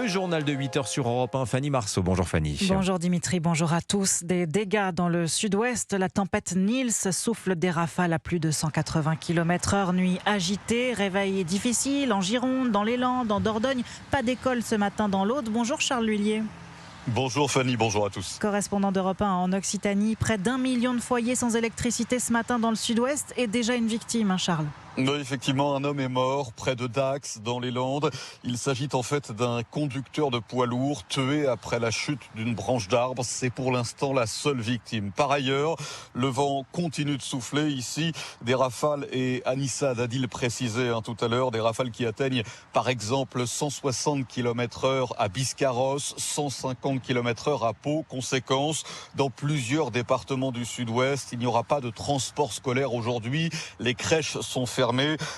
Le journal de 8h sur Europe 1, Fanny Marceau. Bonjour Fanny. Bonjour Dimitri, bonjour à tous. Des dégâts dans le sud-ouest. La tempête Nils souffle des rafales à plus de 180 km/h. Nuit agitée, réveil difficile en Gironde, dans les Landes, en Dordogne. Pas d'école ce matin dans l'Aude. Bonjour Charles Lhuillier. Bonjour Fanny, bonjour à tous. Correspondant d'Europe 1 en Occitanie, près d'1 million de foyers sans électricité ce matin dans le sud-ouest et déjà une victime, Charles. Oui, effectivement, un homme est mort près de Dax, dans les Landes. Il s'agit en fait d'un conducteur de poids lourd tué après la chute d'une branche d'arbre. C'est pour l'instant la seule victime. Par ailleurs, le vent continue de souffler ici. Des rafales, et Anissa Dadil le précisait tout à l'heure, des rafales qui atteignent par exemple 160 km/h à Biscarrosse, 150 km/h à Pau. Conséquence, dans plusieurs départements du sud-ouest, il n'y aura pas de transport scolaire aujourd'hui. Les crèches sont fermées.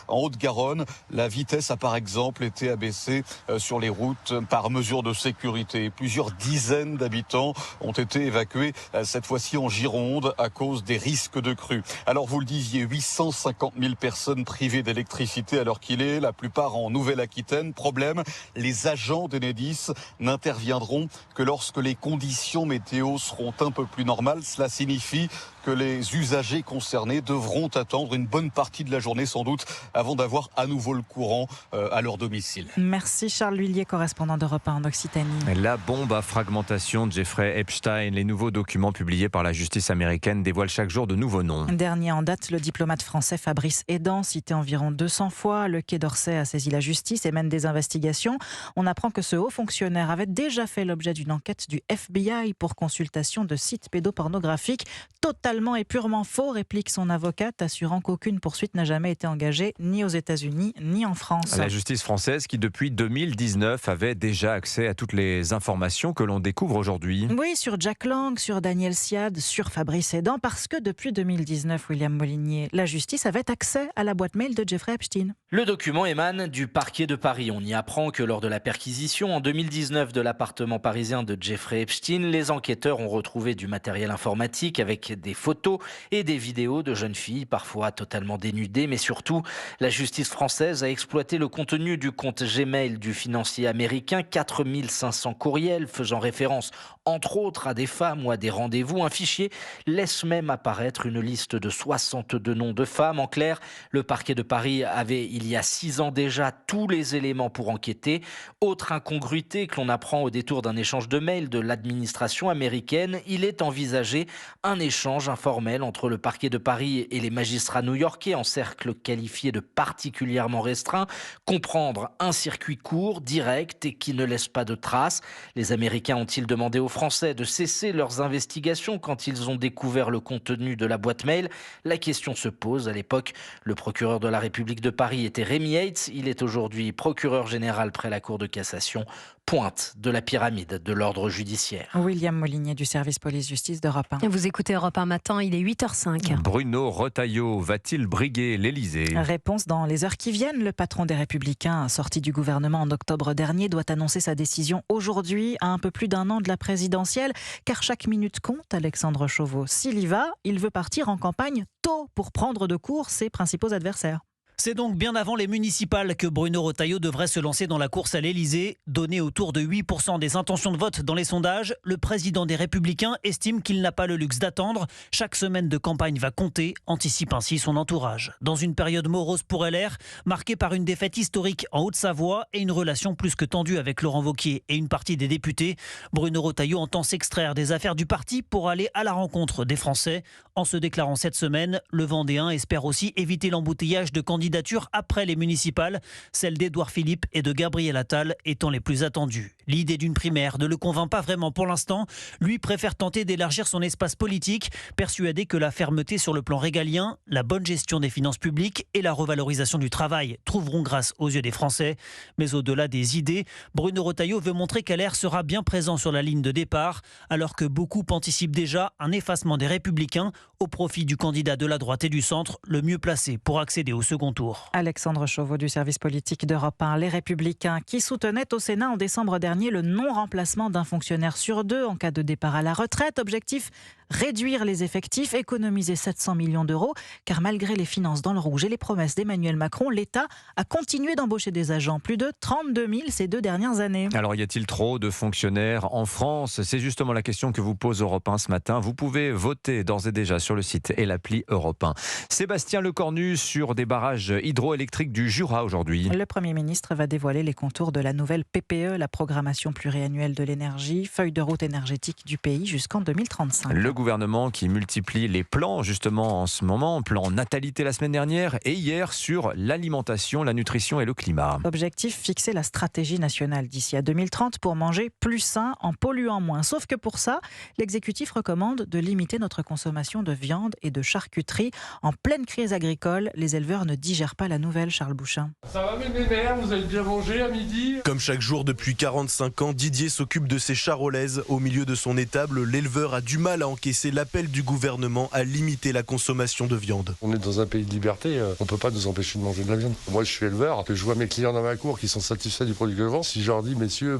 En Haute-Garonne, la vitesse a par exemple été abaissée sur les routes par mesure de sécurité. Plusieurs dizaines d'habitants ont été évacués cette fois-ci en Gironde à cause des risques de crue. Alors vous le disiez, 850 000 personnes privées d'électricité à l'heure qu'il est, la plupart en Nouvelle-Aquitaine. Problème, les agents d'Enedis n'interviendront que lorsque les conditions météo seront un peu plus normales. Cela signifie que les usagers concernés devront attendre une bonne partie de la journée sans doute avant d'avoir à nouveau le courant à leur domicile. Merci Charles Lhuillier, correspondant d'Europe 1 en Occitanie. La bombe à fragmentation de Jeffrey Epstein. Les nouveaux documents publiés par la justice américaine dévoilent chaque jour de nouveaux noms. Dernier en date, le diplomate français Fabrice Hédan, cité environ 200 fois. Le Quai d'Orsay a saisi la justice et mène des investigations. On apprend que ce haut fonctionnaire avait déjà fait l'objet d'une enquête du FBI pour consultation de sites pédopornographiques. Totalement et purement faux, réplique son avocate, assurant qu'aucune poursuite n'a jamais été engagée, ni aux États-Unis, ni en France. La justice française qui, depuis 2019, avait déjà accès à toutes les informations que l'on découvre aujourd'hui. Oui, sur Jack Lang, sur Daniel Siad, sur Fabrice Hédan, parce que depuis 2019, William Molinier, la justice avait accès à la boîte mail de Jeffrey Epstein. Le document émane du parquet de Paris. On y apprend que lors de la perquisition en 2019 de l'appartement parisien de Jeffrey Epstein, les enquêteurs ont retrouvé du matériel informatique avec des photos et des vidéos de jeunes filles, parfois totalement dénudées, mais surtout, la justice française a exploité le contenu du compte Gmail du financier américain, 4500 courriels faisant référence, entre autres, à des femmes ou à des rendez-vous. Un fichier laisse même apparaître une liste de 62 noms de femmes. En clair, le parquet de Paris avait, il y a 6 ans déjà, tous les éléments pour enquêter. Autre incongruité que l'on apprend au détour d'un échange de mails de l'administration américaine, il est envisagé un échange informel entre le parquet de Paris et les magistrats new-yorkais en cercle qualifié de particulièrement restreint. Comprendre un circuit court, direct et qui ne laisse pas de traces. Les Américains ont-ils demandé aux Français de cesser leurs investigations quand ils ont découvert le contenu de la boîte mail? La question se pose. À l'époque, le procureur de la République de Paris était Rémi Heitz. Il est aujourd'hui procureur général près la Cour de cassation. Pointe de la pyramide de l'ordre judiciaire. William Molinier du service police-justice d'Europe 1. Vous écoutez Europe 1 matin, il est 8h05. Bruno Retailleau va-t-il briguer l'Élysée ? Réponse dans les heures qui viennent. Le patron des Républicains, sorti du gouvernement en octobre dernier, doit annoncer sa décision aujourd'hui, à un peu plus d'1 an de la présidentielle, car chaque minute compte, Alexandre Chauveau. S'il y va, il veut partir en campagne tôt pour prendre de court ses principaux adversaires. C'est donc bien avant les municipales que Bruno Retailleau devrait se lancer dans la course à l'Élysée. Donné autour de 8% des intentions de vote dans les sondages, le président des Républicains estime qu'il n'a pas le luxe d'attendre. Chaque semaine de campagne va compter, anticipe ainsi son entourage. Dans une période morose pour LR, marquée par une défaite historique en Haute-Savoie et une relation plus que tendue avec Laurent Wauquiez et une partie des députés, Bruno Retailleau entend s'extraire des affaires du parti pour aller à la rencontre des Français. En se déclarant cette semaine, le Vendéen espère aussi éviter l'embouteillage de candidats après les municipales, celles d'Édouard Philippe et de Gabriel Attal étant les plus attendues. L'idée d'une primaire ne le convainc pas vraiment pour l'instant. Lui préfère tenter d'élargir son espace politique, persuadé que la fermeté sur le plan régalien, la bonne gestion des finances publiques et la revalorisation du travail trouveront grâce aux yeux des Français. Mais au-delà des idées, Bruno Retailleau veut montrer qu'LR sera bien présent sur la ligne de départ, alors que beaucoup anticipent déjà un effacement des Républicains au profit du candidat de la droite et du centre, le mieux placé pour accéder au second tour. Alexandre Chauveau du service politique d'Europe 1. Les Républicains qui soutenaient au Sénat en décembre dernier dernier le non-remplacement d'un fonctionnaire sur 2 en cas de départ à la retraite. Objectif, réduire les effectifs, économiser 700 millions d'euros, car malgré les finances dans le rouge et les promesses d'Emmanuel Macron, l'État a continué d'embaucher des agents, plus de 32 000 ces 2 dernières années. Alors, y a-t-il trop de fonctionnaires en France ? C'est justement la question que vous pose Europe 1 ce matin. Vous pouvez voter d'ores et déjà sur le site et l'appli Europe 1. Sébastien Lecornu sur des barrages hydroélectriques du Jura aujourd'hui. Le Premier ministre va dévoiler les contours de la nouvelle PPE, la programmation pluriannuelle de l'énergie, feuille de route énergétique du pays jusqu'en 2035. Le gouvernement qui multiplie les plans justement en ce moment, plan natalité la semaine dernière et hier sur l'alimentation, la nutrition et le climat. Objectif, fixer la stratégie nationale d'ici à 2030 pour manger plus sain en polluant moins. Sauf que pour ça, l'exécutif recommande de limiter notre consommation de viande et de charcuterie. En pleine crise agricole, les éleveurs ne digèrent pas la nouvelle, Charles Bouchin. Ça va mes mères, vous avez bien mangé à midi ? Comme chaque jour depuis 45 ans, Didier s'occupe de ses charolaises. Au milieu de son étable, l'éleveur a du mal à encaisser l'appel du gouvernement à limiter la consommation de viande. On est dans un pays de liberté, on ne peut pas nous empêcher de manger de la viande. Moi je suis éleveur, que je vois mes clients dans ma cour qui sont satisfaits du produit que je vends. Si je leur dis messieurs,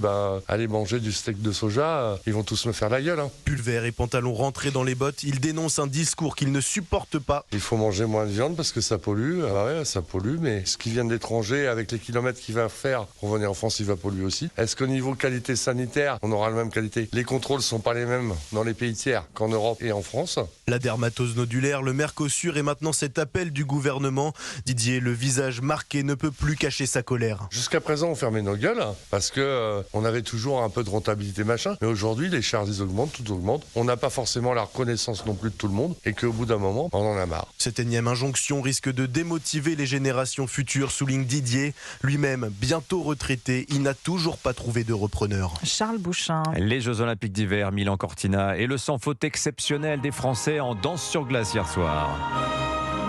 allez manger du steak de soja, ils vont tous me faire la gueule. Pulvère et pantalon rentrés dans les bottes, il dénonce un discours qu'il ne supporte pas. Il faut manger moins de viande parce que ça pollue. Ah ouais, ça pollue, mais ce qui vient de l'étranger, avec les kilomètres qu'il va faire pour venir en France, il va polluer aussi. Est-ce qu'au niveau qualité sanitaire, on aura la même qualité ? Les contrôles ne sont pas les mêmes dans les pays tiers qu'en Europe et en France. La dermatose nodulaire, le Mercosur et maintenant cet appel du gouvernement. Didier, le visage marqué, ne peut plus cacher sa colère. Jusqu'à présent, on fermait nos gueules parce que on avait toujours un peu de rentabilité machin. Mais aujourd'hui, les charges ils augmentent, tout augmente. On n'a pas forcément la reconnaissance non plus de tout le monde et qu'au bout d'un moment, on en a marre. Cette énième injonction risque de démotiver les générations futures, souligne Didier. Lui-même, bientôt retraité, il n'a toujours pas trouvé de repreneur. Charles Bouchin. Les Jeux Olympiques d'hiver, Milan-Cortina et le sans-faute exceptionnel des Français en danse sur glace hier soir.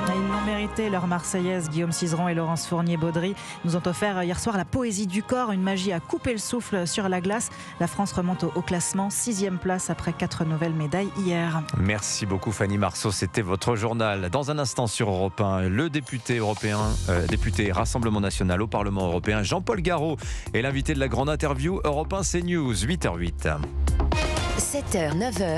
Ils l'ont mérité, leur Marseillaise. Guillaume Cizeron et Laurence Fournier-Baudry nous ont offert hier soir la poésie du corps, une magie à couper le souffle sur la glace. La France remonte au classement, 6e place après 4 nouvelles médailles hier. Merci beaucoup Fanny Marceau, c'était votre journal. Dans un instant sur Europe 1, le député Rassemblement National au Parlement Européen, Jean-Paul Garot, est l'invité de la grande interview Europe 1 CNews, 8h08. 7h, 9h.